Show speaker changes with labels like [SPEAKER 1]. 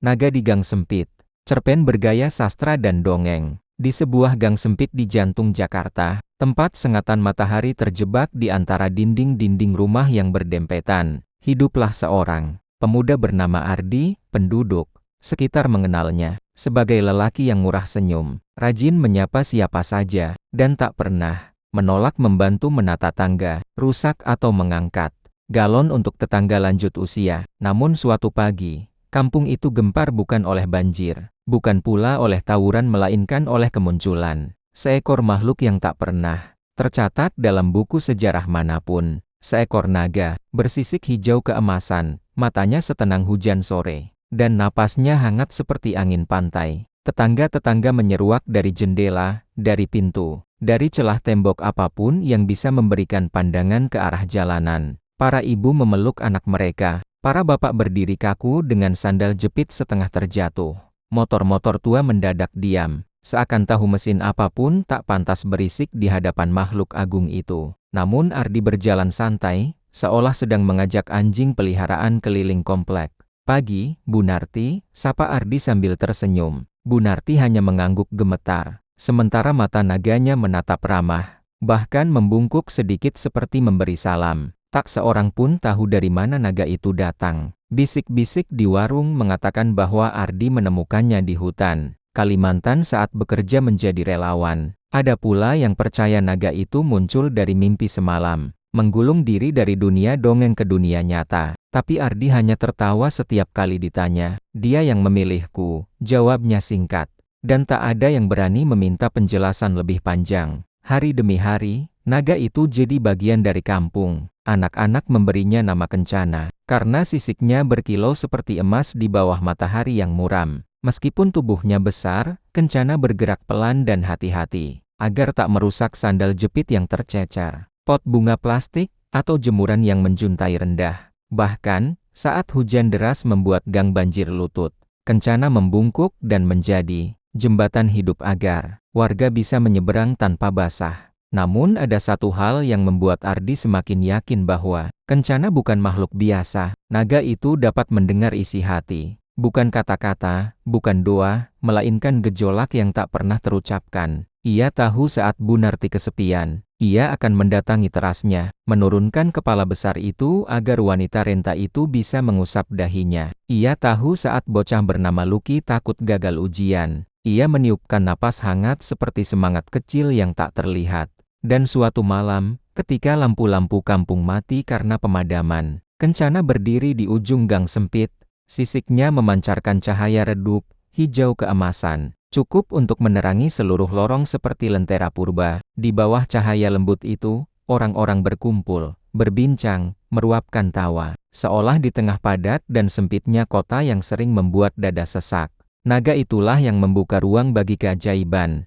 [SPEAKER 1] Naga di gang sempit. Cerpen bergaya sastra dan dongeng. Di sebuah gang sempit di jantung Jakarta, tempat sengatan matahari terjebak di antara dinding-dinding rumah yang berdempetan, hiduplah seorang pemuda bernama Ardi. Penduduk sekitar mengenalnya sebagai lelaki yang murah senyum, rajin menyapa siapa saja, dan tak pernah menolak membantu menata tangga rusak atau mengangkat galon untuk tetangga lanjut usia. Namun suatu pagi, kampung itu gempar bukan oleh banjir, bukan pula oleh tawuran, melainkan oleh kemunculan seekor makhluk yang tak pernah tercatat dalam buku sejarah manapun. Seekor naga, bersisik hijau keemasan, matanya setenang hujan sore, dan napasnya hangat seperti angin pantai. Tetangga-tetangga menyeruak dari jendela, dari pintu, dari celah tembok apapun yang bisa memberikan pandangan ke arah jalanan. Para ibu memeluk anak mereka, para bapak berdiri kaku dengan sandal jepit setengah terjatuh. Motor-motor tua mendadak diam, seakan tahu mesin apapun tak pantas berisik di hadapan makhluk agung itu. Namun Ardi berjalan santai, seolah sedang mengajak anjing peliharaan keliling komplek. "Pagi, Bu Narti," sapa Ardi sambil tersenyum. Bu Narti hanya mengangguk gemetar, sementara mata naganya menatap ramah, bahkan membungkuk sedikit seperti memberi salam. Tak seorang pun tahu dari mana naga itu datang. Bisik-bisik di warung mengatakan bahwa Ardi menemukannya di hutan Kalimantan saat bekerja menjadi relawan. Ada pula yang percaya naga itu muncul dari mimpi semalam, menggulung diri dari dunia dongeng ke dunia nyata. Tapi Ardi hanya tertawa setiap kali ditanya. "Dia yang memilihku," jawabnya singkat. Dan tak ada yang berani meminta penjelasan lebih panjang. Hari demi hari, naga itu jadi bagian dari kampung. Anak-anak memberinya nama Kencana, karena sisiknya berkilau seperti emas di bawah matahari yang muram. Meskipun tubuhnya besar, Kencana bergerak pelan dan hati-hati, agar tak merusak sandal jepit yang tercecer, pot bunga plastik, atau jemuran yang menjuntai rendah. Bahkan, saat hujan deras membuat gang banjir lutut, Kencana membungkuk dan menjadi jembatan hidup agar warga bisa menyeberang tanpa basah. Namun ada satu hal yang membuat Ardi semakin yakin bahwa Kencana bukan makhluk biasa. Naga itu dapat mendengar isi hati. Bukan kata-kata, bukan doa, melainkan gejolak yang tak pernah terucapkan. Ia tahu saat Bu Narti kesepian, ia akan mendatangi terasnya, menurunkan kepala besar itu agar wanita renta itu bisa mengusap dahinya. Ia tahu saat bocah bernama Lucky takut gagal ujian, ia meniupkan napas hangat seperti semangat kecil yang tak terlihat. Dan suatu malam, ketika lampu-lampu kampung mati karena pemadaman, Kencana berdiri di ujung gang sempit. Sisiknya memancarkan cahaya redup, hijau keemasan, cukup untuk menerangi seluruh lorong seperti lentera purba. Di bawah cahaya lembut itu, orang-orang berkumpul, berbincang, meruapkan tawa, seolah di tengah padat dan sempitnya kota yang sering membuat dada sesak. Naga itulah yang membuka ruang bagi keajaiban.